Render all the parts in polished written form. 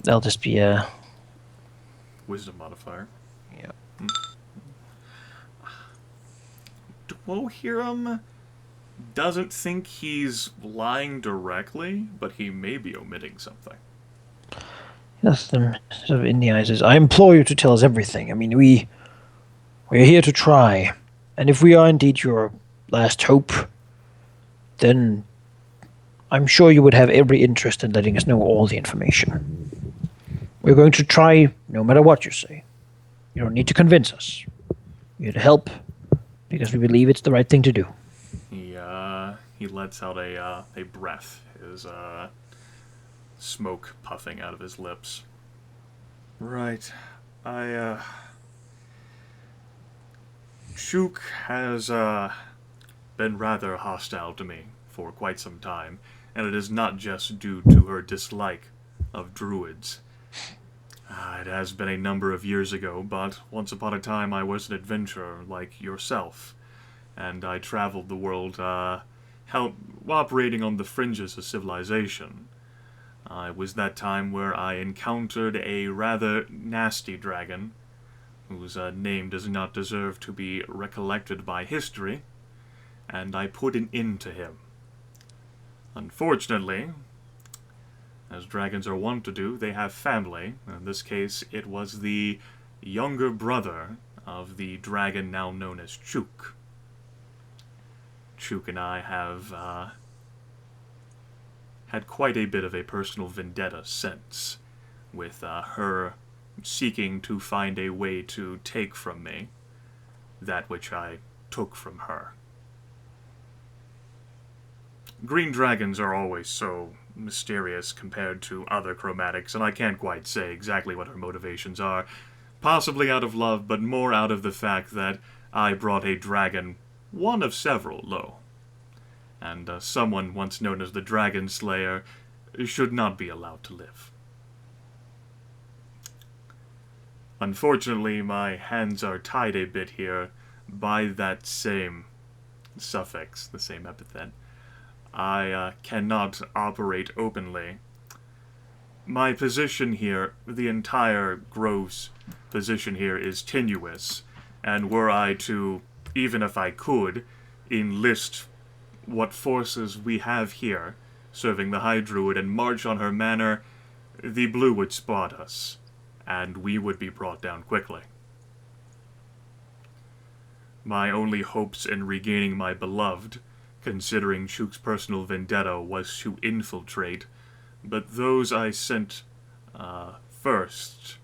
That'll just be a... Wisdom modifier. Yeah. Dwohurim doesn't think he's lying directly, but he may be omitting something. Yes, them sort of in the eyes. I implore you to tell us everything. I mean, we're here to try, and if we are indeed your last hope, then I'm sure you would have every interest in letting us know all the information. We're going to try, no matter what you say. You don't need to convince us. We're here to help because we believe it's the right thing to do. He lets out a breath, his smoke puffing out of his lips. Right. Chuuk has been rather hostile to me for quite some time, and it is not just due to her dislike of druids. It has been a number of years ago, but once upon a time I was an adventurer like yourself, and I traveled the world operating on the fringes of civilization. It was that time where I encountered a rather nasty dragon, whose name does not deserve to be recollected by history, and I put an end to him. Unfortunately, as dragons are wont to do, they have family. In this case, it was the younger brother of the dragon now known as Chuuk. Chuuk and I have had quite a bit of a personal vendetta since, with her seeking to find a way to take from me that which I took from her. Green dragons are always so mysterious compared to other chromatics, and I can't quite say exactly what her motivations are. Possibly out of love, but more out of the fact that I brought a dragon, one of several, low. And someone once known as the Dragon Slayer should not be allowed to live. Unfortunately, my hands are tied a bit here by that same suffix, the same epithet. I cannot operate openly. My position here, the entire Grove's position here, is tenuous, and were I to, even if I could, enlist what forces we have here, serving the High Druid, and march on her manor, the Blue would spot us, and we would be brought down quickly. My only hopes in regaining my beloved, considering Chuuk's personal vendetta, was to infiltrate, but those I sent first,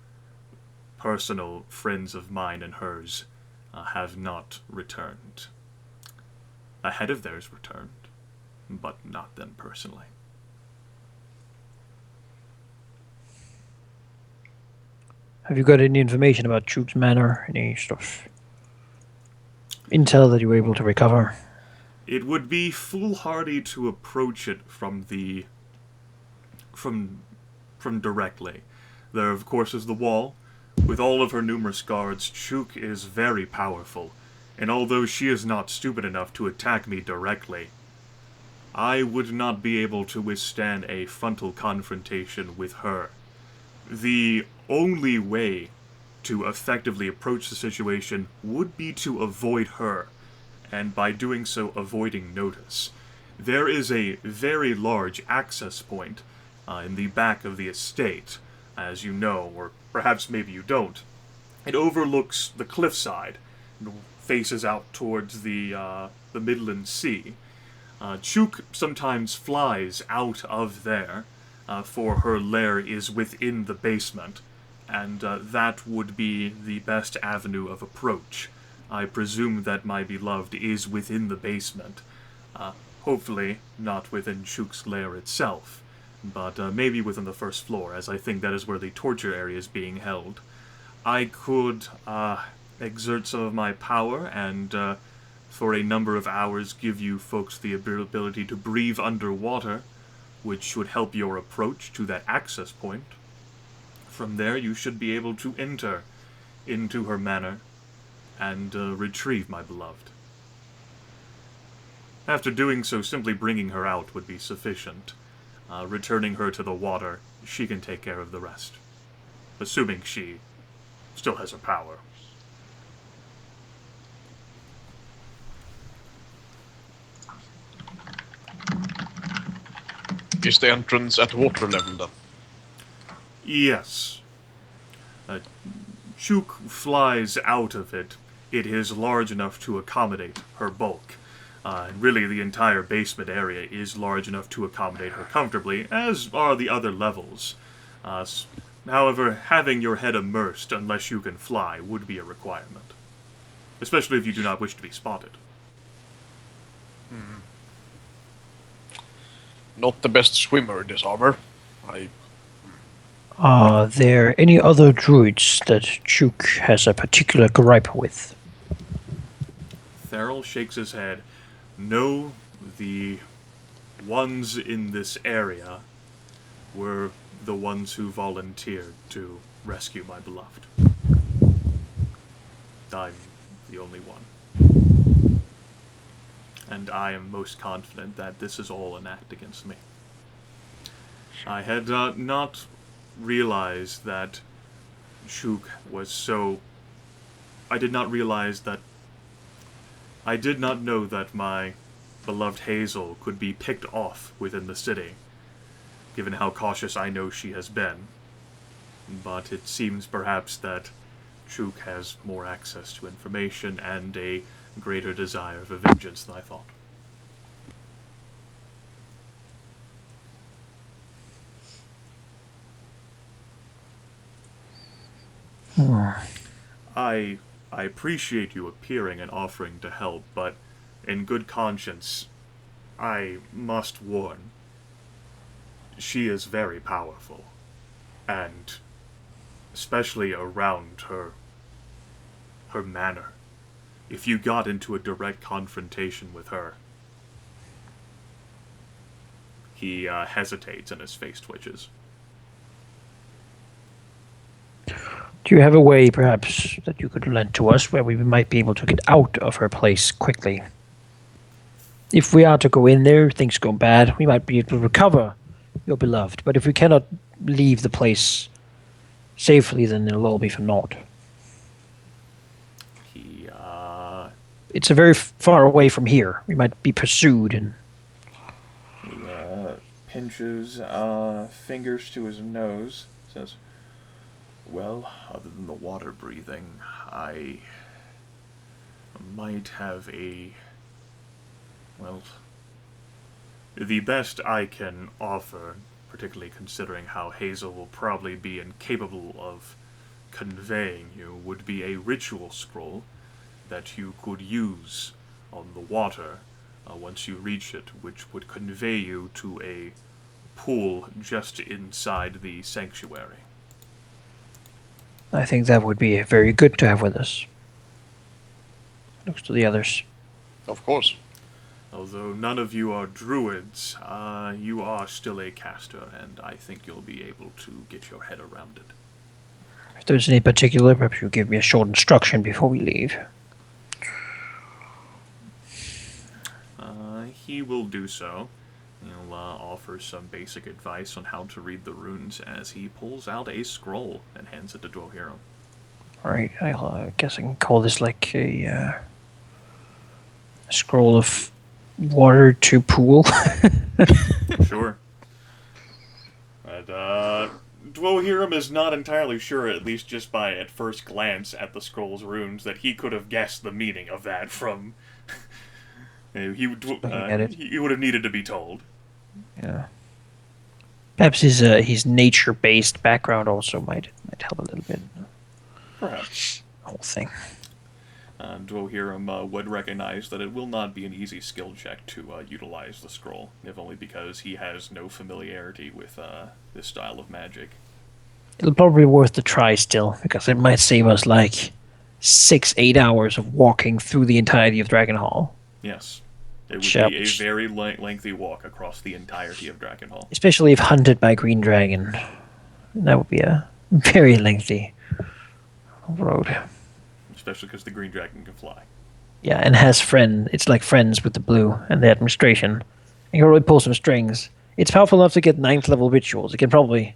personal friends of mine and hers, have not returned. A head of theirs returned, but not them personally. Have you got any information about Chuuk's manor? Any stuff? Intel that you were able to recover? It would be foolhardy to approach it from directly. There, of course, is the wall. With all of her numerous guards, Chuuk is very powerful, and although she is not stupid enough to attack me directly, I would not be able to withstand a frontal confrontation with her. The only way to effectively approach the situation would be to avoid her, and by doing so, avoiding notice. There is a very large access point in the back of the estate, as you know, or perhaps maybe you don't. It overlooks the cliffside, and faces out towards the Midland Sea. Chuuk sometimes flies out of there, for her lair is within the basement, and that would be the best avenue of approach. I presume that my beloved is within the basement. Hopefully not within Chuuk's lair itself, but maybe within the first floor, as I think that is where the torture area is being held. I could exert some of my power and for a number of hours give you folks the ability to breathe underwater, which should help your approach to that access point. From there, you should be able to enter into her manor and retrieve my beloved. After doing so, simply bringing her out would be sufficient. Returning her to the water she can take care of the rest. Assuming she still has her power. Is the entrance at water level then? Yes. Chuuk flies out of it. It is large enough to accommodate her bulk. And really, the entire basement area is large enough to accommodate her comfortably, as are the other levels. However, having your head immersed, unless you can fly, would be a requirement. Especially if you do not wish to be spotted. Not the best swimmer, this armor. Are there any other druids that Chuuk has a particular gripe with? Therral shakes his head. No, the ones in this area were the ones who volunteered to rescue my beloved. I'm the only one. And I am most confident that this is all an act against me. I had not realized that Chuuk was so... I did not know that my beloved Hazel could be picked off within the city, given how cautious I know she has been. But it seems perhaps that Chuuk has more access to information and a greater desire for vengeance than I thought. I appreciate you appearing and offering to help, but in good conscience, I must warn. She is very powerful, and especially around her manner. If you got into a direct confrontation with her... He hesitates and his face twitches. Do you have a way, perhaps, that you could lend to us where we might be able to get out of her place quickly? If we are to go in there, things go bad, we might be able to recover your beloved. But if we cannot leave the place safely, then it'll all be for naught. It's a very far away from here. We might be pursued and... He pinches fingers to his nose, says, "Well, other than the water breathing, I might have a... well... The best I can offer, particularly considering how Hazel will probably be incapable of conveying you, would be a ritual scroll that you could use on the water once you reach it, which would convey you to a pool just inside the sanctuary." I think that would be very good to have with us. Looks to the others. Of course. Although none of you are druids, you are still a caster, and I think you'll be able to get your head around it. If there's any particular, perhaps you give me a short instruction before we leave. He will do so. He'll offer some basic advice on how to read the runes as he pulls out a scroll and hands it to Dwohurim. Alright, I guess I can call this like a scroll of water to pool. Sure. But Dwohurim is not entirely sure, at least just by at first glance at the scroll's runes, that he could have guessed the meaning of that from... he would have needed to be told. Yeah. Perhaps his nature-based background also might help a little bit. Perhaps. The whole thing. Dwohurim would recognize that it will not be an easy skill check to utilize the scroll, if only because he has no familiarity with this style of magic. It'll probably be worth the try still, because it might save us like 6-8 hours of walking through the entirety of Drakkenhall. Yes. It would be a very lengthy walk across the entirety of Drakkenhall. Especially if hunted by Green Dragon. That would be a very lengthy road. Especially because the Green Dragon can fly. Yeah, and has it's like friends with the blue and the administration. You can really pull some strings. It's powerful enough to get 9th level rituals. It can probably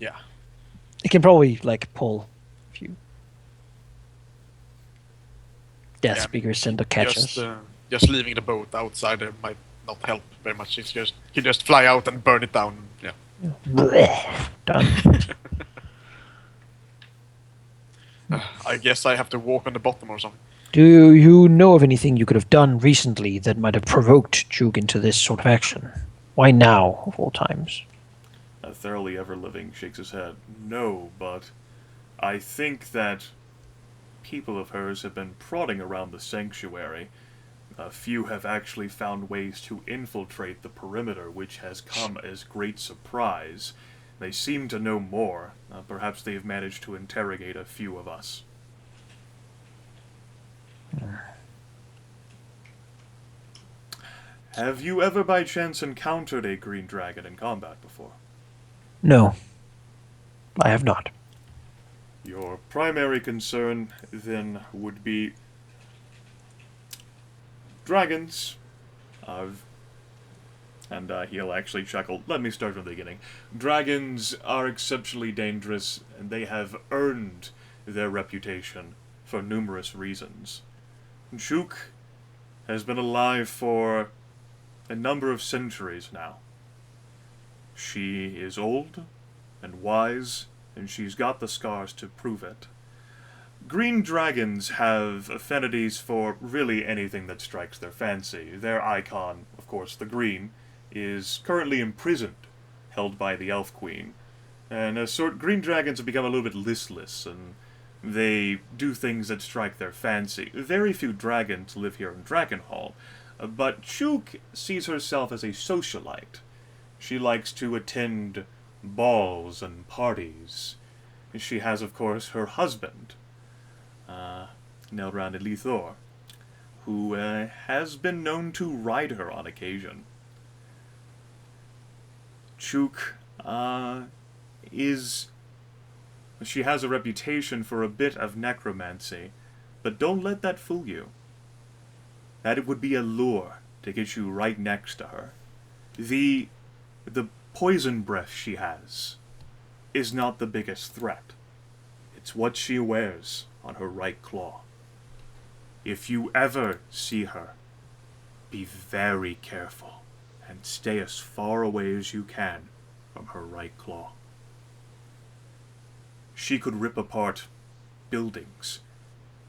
Yeah. It can probably, like, pull a few death Yeah, I mean, speakers sent to catch us. just leaving the boat outside there might not help very much. It's just he just fly out and burn it down. Yeah. Blech. Done. I guess I have to walk on the bottom or something. Do you know of anything you could have done recently that might have provoked Chuuk into this sort of action? Why now, of all times? Thoroughly Everliving shakes his head. No, but I think that people of hers have been prodding around the sanctuary. A few have actually found ways to infiltrate the perimeter, which has come as great surprise. They seem to know more. Perhaps they have managed to interrogate a few of us. Have you ever by chance encountered a green dragon in combat before? No, I have not. Your primary concern, then, would be dragons. And he'll actually chuckle. Let me start from the beginning. Dragons are exceptionally dangerous, and they have earned their reputation for numerous reasons. Chuuk has been alive for a number of centuries now. She is old and wise, and she's got the scars to prove it. Green dragons have affinities for really anything that strikes their fancy. Their icon, of course, the green, is currently imprisoned, held by the Elf Queen. And green dragons have become a little bit listless, and they do things that strike their fancy. Very few dragons live here in Drakkenhall, but Chuuk sees herself as a socialite. She likes to attend balls and parties. She has, of course, her husband, Nelran Elithor, who has been known to ride her on occasion. Chuuk she has a reputation for a bit of necromancy, but don't let that fool you. That would be a lure to get you right next to her. The poison breath she has is not the biggest threat. It's what she wears on her right claw. If you ever see her, be very careful and stay as far away as you can from her right claw. She could rip apart buildings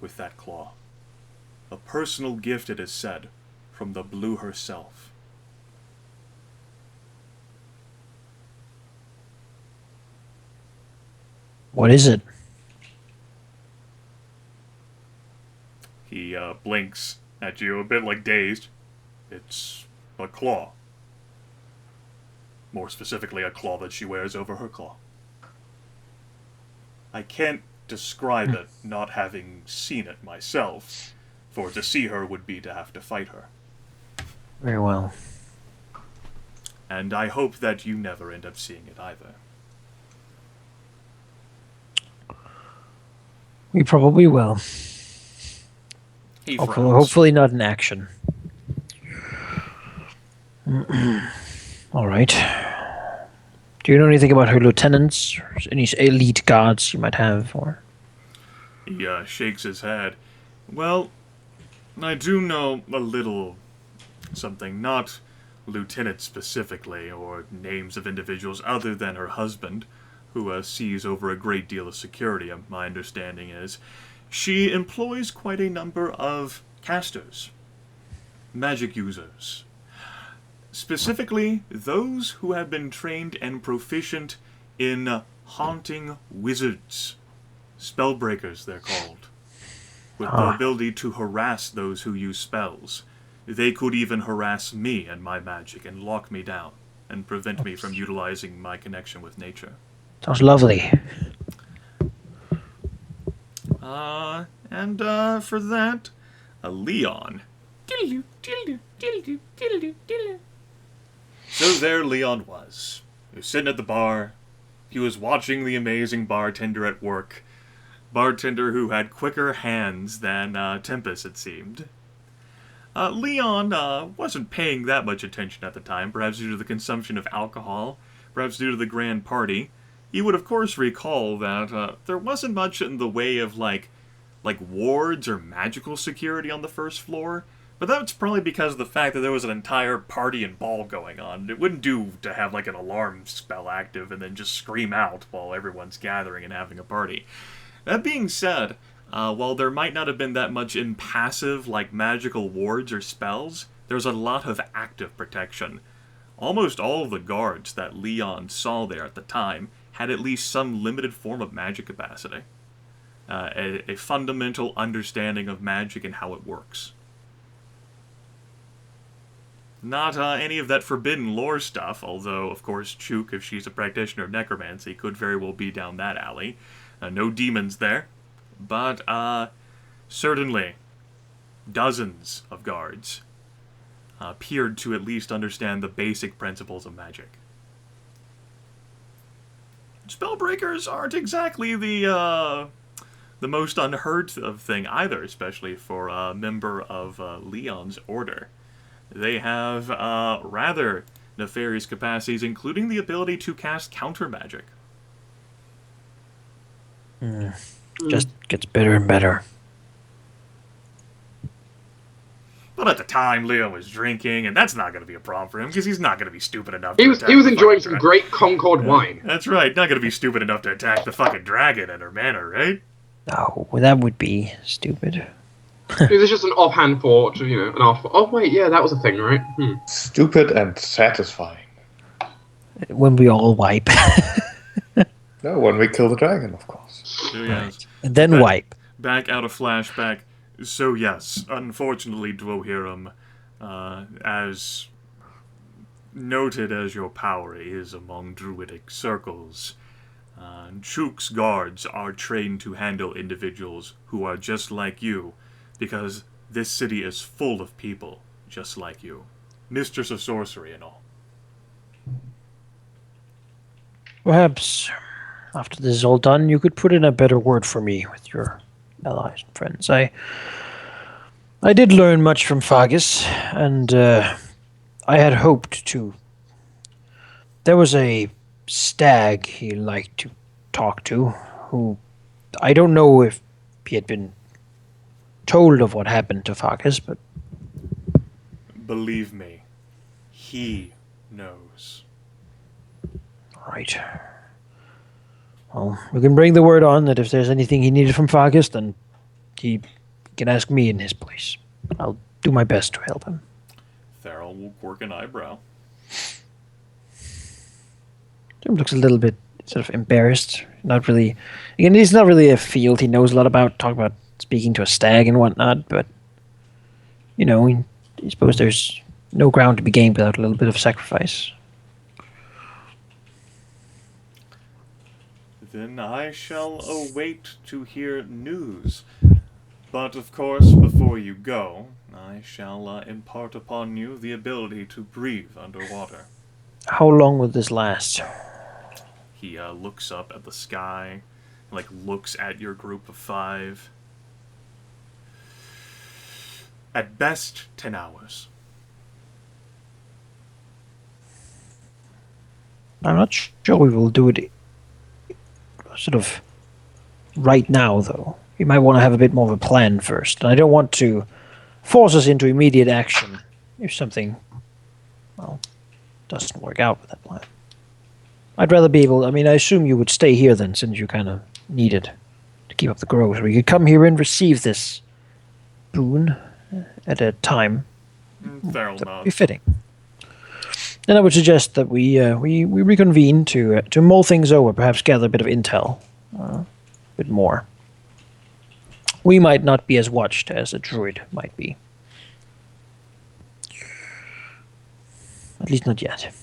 with that claw. A personal gift, it is said, from the Blue herself. What is it? He blinks at you, a bit like dazed. It's a claw. More specifically, a claw that she wears over her claw. I can't describe it, not having seen it myself, for to see her would be to have to fight her. Very well. And I hope that you never end up seeing it either. We probably will. He Okay, frowns. hopefully not in action. All right. Do you know anything about her lieutenants? Or any elite guards you might have? Or He shakes his head. Well, I do know a little something, not lieutenant specifically, or names of individuals other than her husband, who sees over a great deal of security, my understanding is. She employs quite a number of casters, magic users. Specifically, those who have been trained and proficient in haunting wizards. Spellbreakers, they're called. With the ability to harass those who use spells. They could even harass me and my magic and lock me down and prevent me from utilizing my connection with nature. sounds lovely. And for that, a Leon. So there Leon was. He was sitting at the bar. He was watching the amazing bartender at work. Bartender who had quicker hands than Tempus, it seemed. Leon wasn't paying that much attention at the time, perhaps due to the consumption of alcohol, perhaps due to the grand party. He would, of course, recall that there wasn't much in the way of, like wards or magical security on the first floor, but that's probably because of the fact that there was an entire party and ball going on. It wouldn't do to have, like, an alarm spell active and then just scream out while everyone's gathering and having a party. That being said, while there might not have been that much in passive, like magical wards or spells, there's a lot of active protection. Almost all of the guards that Leon saw there at the time had at least some limited form of magic capacity. A fundamental understanding of magic and how it works. Not any of that forbidden lore stuff, although, of course, Chuuk, if she's a practitioner of necromancy, could very well be down that alley. No demons there, but certainly dozens of guards appeared to at least understand the basic principles of magic. Spellbreakers aren't exactly the most unheard of thing either, especially for a member of Leon's order. They have rather nefarious capacities, including the ability to cast counter magic. Just gets better and better. But at the time, Leo was drinking, and that's not going to be a problem for him, because he's not going to be stupid enough He to was attack the enjoying fucking some dragon. great Concord wine. That's right, not going to be stupid enough to attack the fucking dragon at her manor, right? No, that would be stupid. It was just an offhand thought, you know, an off. Oh wait, yeah, that was a thing, right? Stupid and satisfying. When we all wipe. No, when we kill the dragon, of course. So, yes. And then wipe. Back out of flashback. So yes, unfortunately, Dwohurim, as noted as your power is among druidic circles, Chuuk's guards are trained to handle individuals who are just like you, because this city is full of people just like you. Mistress of Sorcery and all. Perhaps after this is all done, you could put in a better word for me with your allies and friends. I did learn much from Fagus, and I had hoped to. There was a stag he liked to talk to, who I don't know if he had been told of what happened to Fagus, but Believe me, he knows. right. Well, we can bring the word on that if there's anything he needed from Fagus, then he can ask me in his place. I'll do my best to help him. Therral will quirk an eyebrow. Jim looks a little bit sort of embarrassed. Not really. Again, he's not really a field he knows a lot about. Talk about speaking to a stag and whatnot, but you know, I suppose there's no ground to be gained without a little bit of sacrifice. Then I shall await to hear news. But of course, before you go, I shall impart upon you the ability to breathe underwater. How long will this last? He looks up at the sky, like looks at your group of 5. At best, 10 hours. I'm not sure we will do it sort of right now, though. We might want to have a bit more of a plan first. And I don't want to force us into immediate action if something, well, doesn't work out with that plan. I'd rather be able... I mean, I assume you would stay here then, since you kind of need it to keep up the growth. Or you could come here and receive this boon at a time Therral that would nods. be fitting. Then I would suggest that we reconvene to mull things over, perhaps gather a bit of intel, a bit more. We might not be as watched as a druid might be. At least not yet.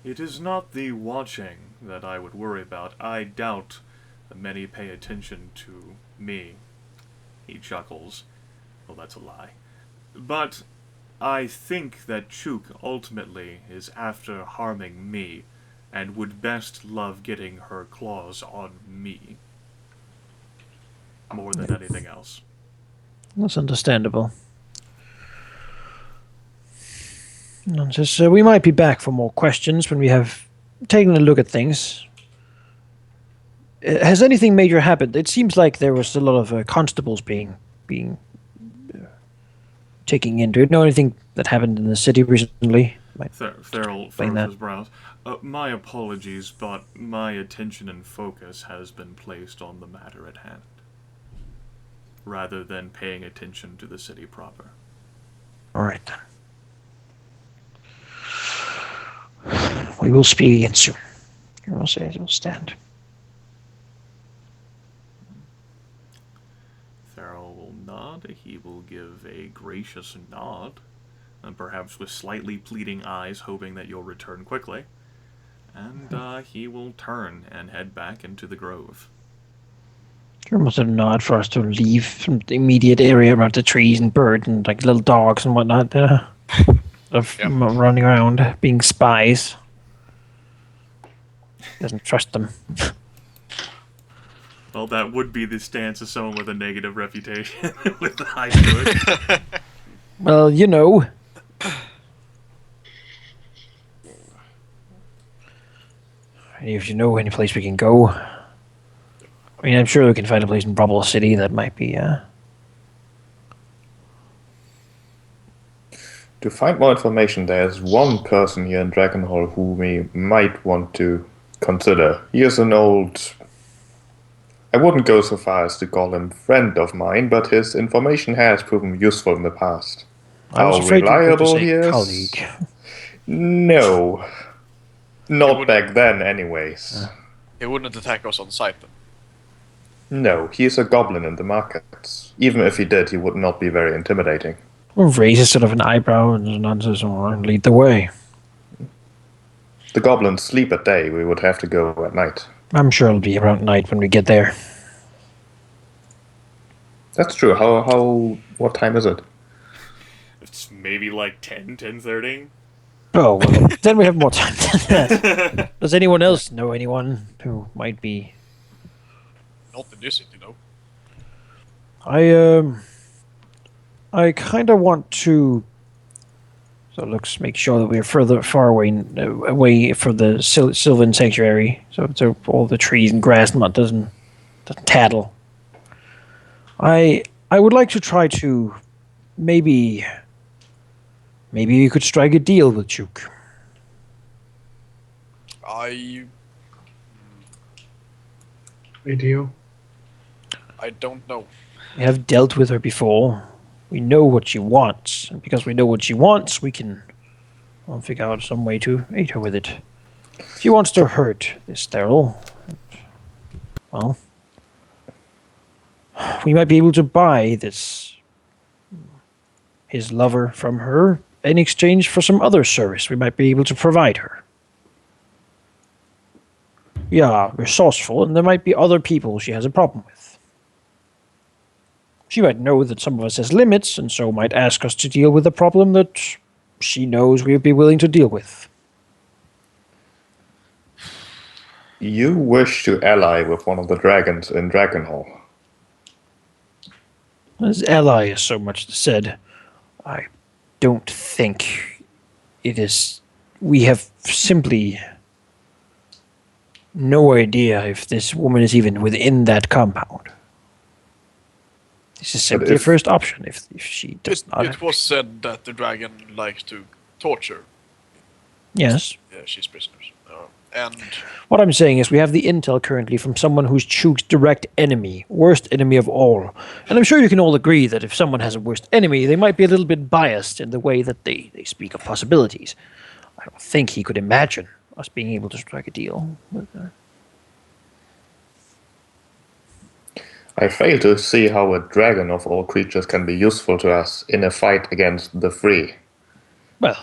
It is not the watching that I would worry about. I doubt that many pay attention to me. He chuckles. Well, that's a lie. But I think that Chuuk ultimately is after harming me, and would best love getting her claws on me. More than anything else. That's understandable. So we might be back for more questions when we have taking a look at things. Has anything major happened? It seems like there was a lot of constables being taking in. Do you know anything that happened in the city recently? Might Therral explain furrows that. his brows. My apologies, but my attention and focus has been placed on the matter at hand, rather than paying attention to the city proper. All right then. We will speak again soon. I will say it will stand. Therral will nod. He will give a gracious nod, and perhaps with slightly pleading eyes, hoping that you'll return quickly. And he will turn and head back into the grove. There must have nod for us to leave from the immediate area around the trees and birds and like little dogs and whatnot. Of running around being spies. Doesn't trust them. Well, that would be the stance of someone with a negative reputation with the high good. Well, you know. If you know any place we can go. I mean, I'm sure we can find a place in Brubble City that might be, To find more information, there's one person here in Drakkenhall who we might want to consider. He is an old... I wouldn't go so far as to call him friend of mine, but his information has proven useful in the past. I was How afraid you were going to reliable say he is? colleague. No. Not would- back then, anyways. He wouldn't attack us on sight then. No, he's a goblin in the markets. Even if he did, he would not be very intimidating. Or raises sort of an eyebrow and nonsense or lead the way. The goblins sleep at day, we would have to go at night. I'm sure it'll be around night when we get there. That's true. What time is it? It's maybe like 10:30. Oh, well, then we have more time than that. Does anyone else know anyone who might be... Not in this city, though. I kind of want to... So let's make sure that we're far away from the Sylvan Sanctuary, so all the trees and grass and what doesn't tattle. I would like to try to maybe you could strike a deal with Chuuk. Video. I don't know. We have dealt with her before. We know what she wants, and because we know what she wants, we can figure out some way to aid her with it. If she wants to hurt this Therral, well, we might be able to buy his lover from her in exchange for some other service we might be able to provide her. We are resourceful, and there might be other people she has a problem with. She might know that some of us has limits, and so might ask us to deal with a problem that she knows we would be willing to deal with. You wish to ally with one of the dragons in Drakkenhall. As ally is so much said, I don't think it is... We have simply no idea if this woman is even within that compound. This is simply a first option if she does not. It was said that the dragon likes to torture. Yes. She's prisoners. And What I'm saying is we have the intel currently from someone who's Chuuk's direct enemy, worst enemy of all. And I'm sure you can all agree that if someone has a worst enemy, they might be a little bit biased in the way that they speak of possibilities. I don't think he could imagine us being able to strike a deal with her. I fail to see how a dragon of all creatures can be useful to us in a fight against the free. Well,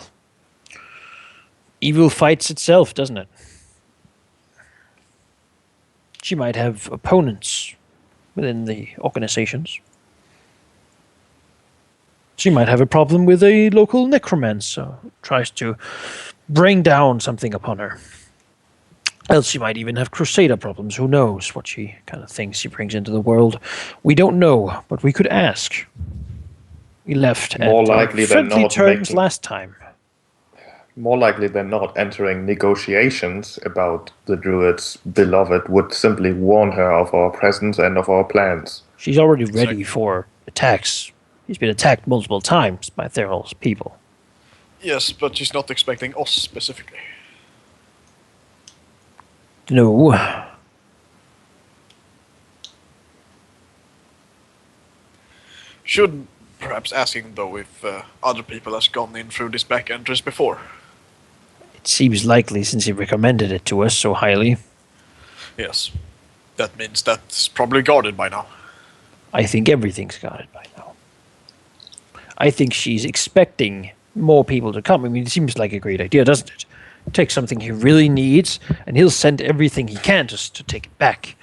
evil fights itself, doesn't it? She might have opponents within the organizations. She might have a problem with a local necromancer who tries to bring down something upon her. Else she might even have crusader problems. Who knows what she kind of thinks she brings into the world. We don't know, but we could ask. We left More at likely than friendly not terms making- last time. more likely than not, entering negotiations about the druid's beloved would simply warn her of our presence and of our plans. She's already ready for attacks. He's been attacked multiple times by Therral's people. Yes, but she's not expecting us specifically. No. Should perhaps asking though if other people has gone in through this back entrance before. It seems likely since he recommended it to us so highly. Yes. That means that's probably guarded by now. I think everything's guarded by now. I think she's expecting more people to come. I mean, it seems like a great idea, doesn't it? Take something he really needs, and he'll send everything he can just to take it back.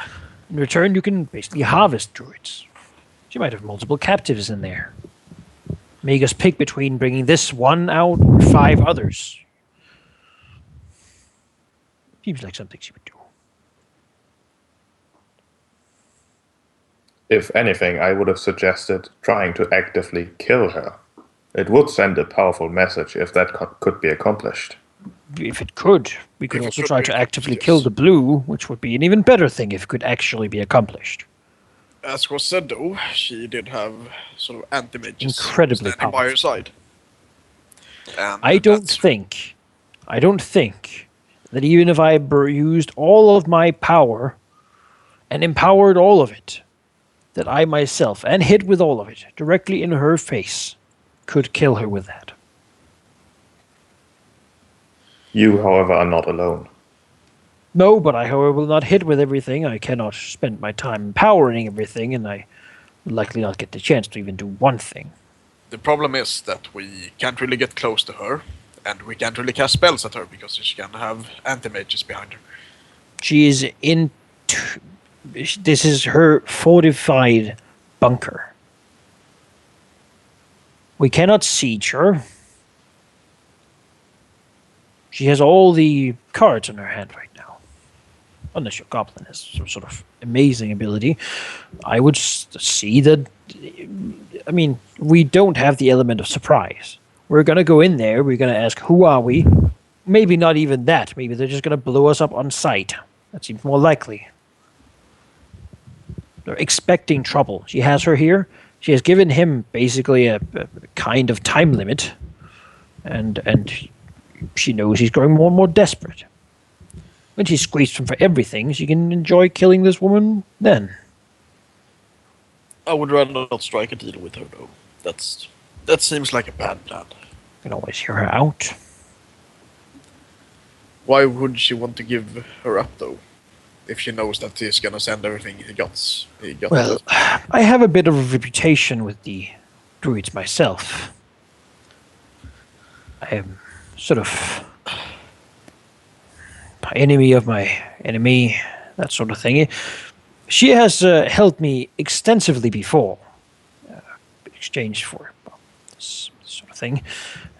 In return, you can basically harvest druids. She might have multiple captives in there. Make us pick between bringing this one out or 5 others. Seems like something she would do. If anything, I would have suggested trying to actively kill her. It would send a powerful message if that could be accomplished. If it could, we could If it also could try be to actively accomplished, kill yes. the blue, which would be an even better thing if it could actually be accomplished. As was said though, she did have sort of anti-mages Incredibly standing by her side. And I don't that's- think that even if I used all of my power and empowered all of it, that I myself, and hit with all of it, directly in her face, could kill her with that. You, however, are not alone. No, but I, however, will not hit with everything. I cannot spend my time empowering everything, and I will likely not get the chance to even do one thing. The problem is that we can't really get close to her, and we can't really cast spells at her because she can have anti-mages behind her. She is in... This is her fortified bunker. We cannot siege her. She has all the cards in her hand right now. Unless your goblin has some sort of amazing ability. I would see that... I mean, we don't have the element of surprise. We're going to go in there, we're going to ask, who are we? Maybe not even that. Maybe they're just going to blow us up on sight. That seems more likely. They're expecting trouble. She has her here. She has given him basically a kind of time limit. And she knows he's growing more and more desperate. When she's squeezed from for everything, she can enjoy killing this woman then. I would rather not strike a deal with her though. That seems like a bad plan. You can always hear her out. Why would she want to give her up though? If she knows that he's gonna send everything he got. Well, I have a bit of a reputation with the druids myself. I am sort of enemy of my enemy, that sort of thing. She has helped me extensively before, in exchange for this sort of thing.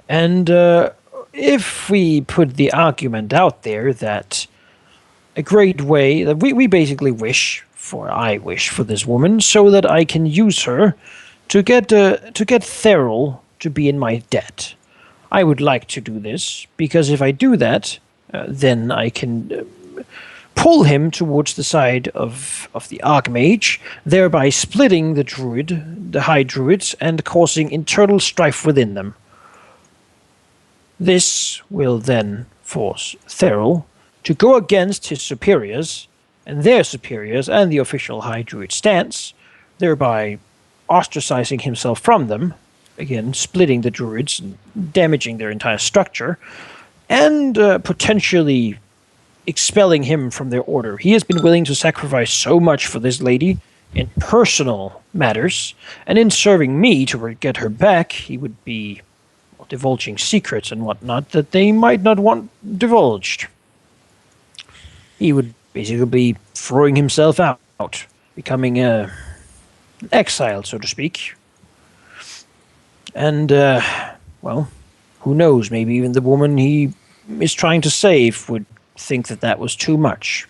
And if we put the argument out there that a great way that we basically I wish for this woman so that I can use her to get Therral to be in my debt. I would like to do this because if I do that, then I can pull him towards the side of the Archmage, thereby splitting the High Druids, and causing internal strife within them. This will then force Therral to go against his superiors and their superiors and the official High Druid stance, thereby ostracizing himself from them, again splitting the Druids and damaging their entire structure, and potentially expelling him from their order. He has been willing to sacrifice so much for this lady in personal matters, and in serving me to get her back, he would be divulging secrets and whatnot that they might not want divulged. He would basically be throwing himself out, becoming an exile, so to speak. And, well, who knows, maybe even the woman he is trying to save would think that that was too much.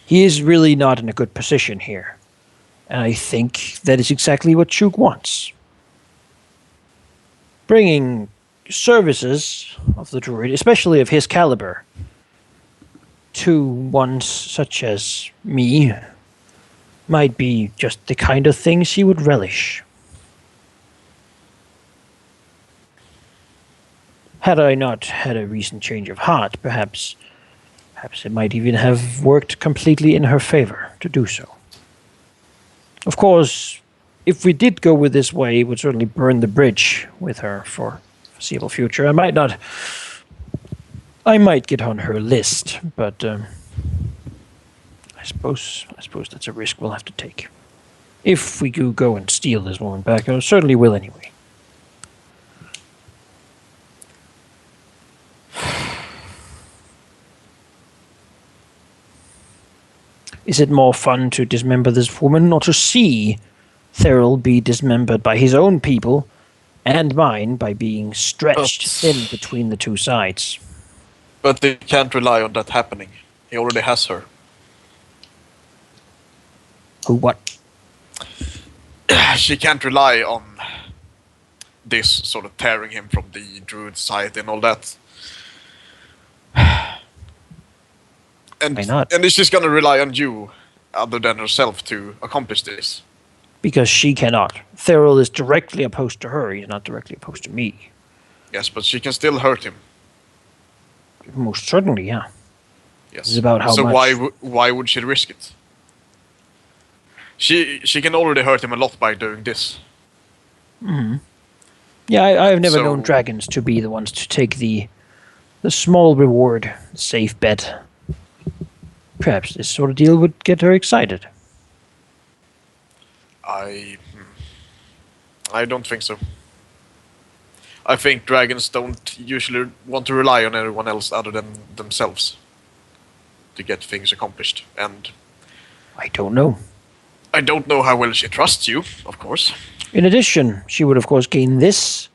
He is really not in a good position here. And I think that is exactly what Chuuk wants. bringing services of the druid, especially of his caliber, to ones such as me, might be just the kind of thing she would relish. Had I not had a recent change of heart, perhaps it might even have worked completely in her favor to do so. Of course, if we did go with this way, it would certainly burn the bridge with her for foreseeable future. I might get on her list, but I suppose that's a risk we'll have to take. If we do go and steal this woman back, I certainly will anyway. Is it more fun to dismember this woman, or to see Therral be dismembered by his own people and mine by being stretched thin between the two sides? But they can't rely on that happening. He already has her. Who what? She can't rely on this sort of tearing him from the druid society and all that. And, why not? And she's gonna rely on you, other than herself, to accomplish this. Because she cannot. Therral is directly opposed to her. He's not directly opposed to me. Yes, but she can still hurt him. Most certainly, yeah. Yes. It's about how so much. why would she risk it? She can already hurt him a lot by doing this. Mm-hmm. Yeah, I've never known dragons to be the ones to take the small reward, safe bet. Perhaps this sort of deal would get her excited. I don't think so. I think dragons don't usually want to rely on anyone else other than themselves to get things accomplished. And I don't know. I don't know how well she trusts you, of course. In addition, she would of course gain this,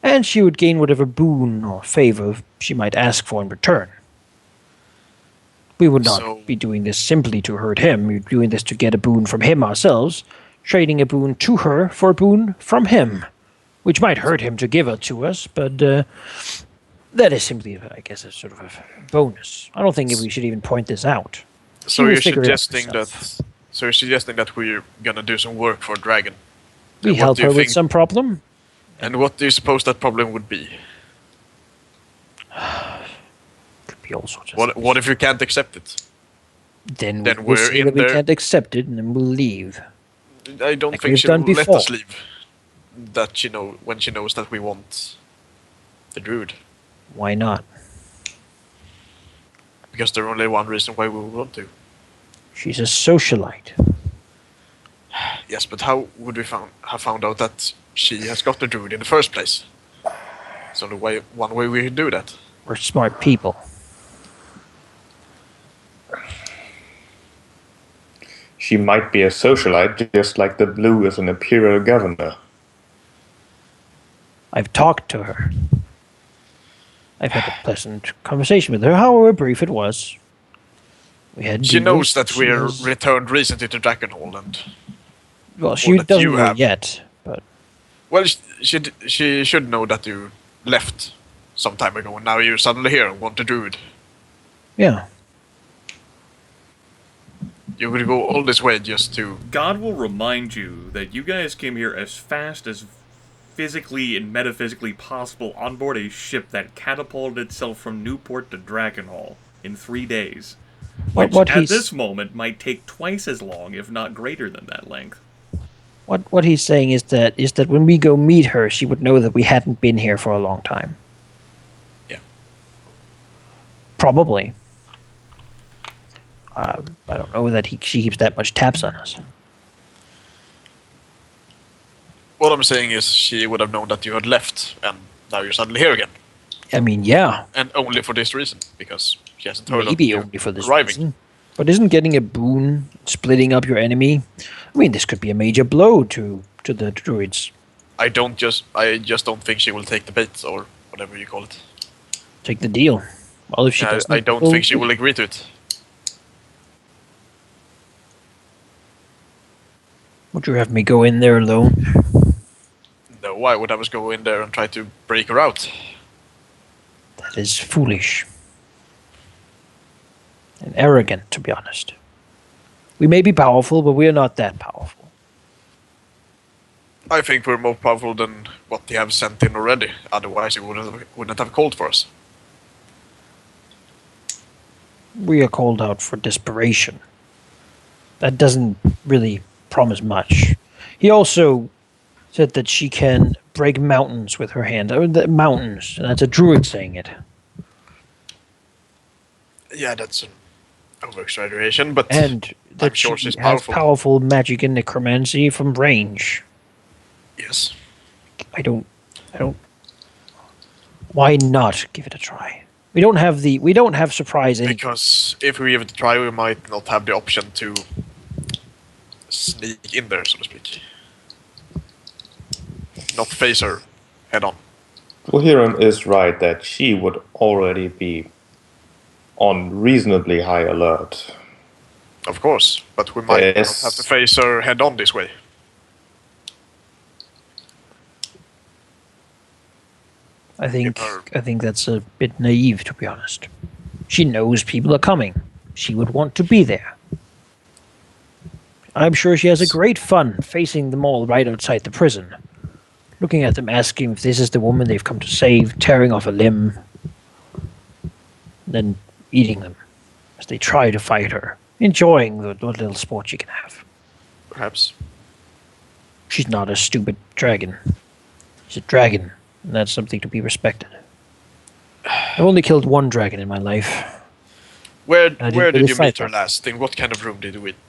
and she would gain whatever boon or favor she might ask for in return. We would not be doing this simply to hurt him. We're doing this to get a boon from him ourselves, trading a boon to her for a boon from him, which might hurt him to give it to us, but that is simply, I guess, a sort of a bonus. I don't think we should even point this out. So you're suggesting that we're gonna do some work for a dragon? We help her with some problem. And what do you suppose that problem would be? Could be all sorts of things. What if you can't accept it? Then we'll say that we can't accept it, and then we'll leave. I don't think she'll let us leave. That when she knows that we want the druid. Why not? Because there's only one reason why we would want to. She's a socialite. Yes, but how would we have found out that she has got the druid in the first place? There's only one way we can do that. We're smart people. She might be a socialite, just like the blue is an imperial governor. I've talked to her. I've had a pleasant conversation with her, however brief it was. She knows that we're returned recently to Drakkenhall, and well, she doesn't know yet, but well, she should know that you left some time ago, and now you're suddenly here and want a druid. Yeah. You would go all this way just to... God will remind you that you guys came here as fast as physically and metaphysically possible on board a ship that catapulted itself from Newport to Drakkenhall in 3 days. Which, at this moment, might take twice as long, if not greater than that length. What he's saying is that when we go meet her, she would know that we hadn't been here for a long time. Yeah. Probably. I don't know that she keeps that much tabs on us. What I'm saying is she would have known that you had left, and now you're suddenly here again. I mean, yeah. And only for this reason, because she hasn't heard Maybe of only for this arriving. reason. But isn't getting a boon, splitting up your enemy? I mean, this could be a major blow to the druids. I just don't think she will take the bait, or whatever you call it. Take the deal. Well, if she doesn't, I don't think she will agree to it. Would you have me go in there alone? No. why would I was go in there and try to break her out? That is foolish. And arrogant, to be honest. We may be powerful, but we are not that powerful. I think we're more powerful than what they have sent in already. Otherwise, it wouldn't have called for us. We are called out for desperation. That doesn't really promise much. He also said that she can break mountains with her hand. The mountains. That's a druid saying it. Yeah, that's an over-exaggeration, but And that I'm sure she she's has powerful. powerful magic and necromancy from range. Yes. I don't. Why not give it a try? We don't have surprise anything. Because if we give it a try, we might not have the option to sneak in there, so to speak. Not face her head on. Dwohurim is right that she would already be on reasonably high alert. Of course, but we might Yes. not have to face her head on this way. I think her- I think that's a bit naive, to be honest. She knows people are coming. She would want to be there. I'm sure she has a great fun facing them all right outside the prison. Looking at them, asking if this is the woman they've come to save, tearing off a limb, then eating them as they try to fight her, enjoying the little sport she can have. Perhaps. She's not a stupid dragon. She's a dragon, and that's something to be respected. I've only killed one dragon in my life. Where didn't did really you fight meet her her. last? In what kind of room did you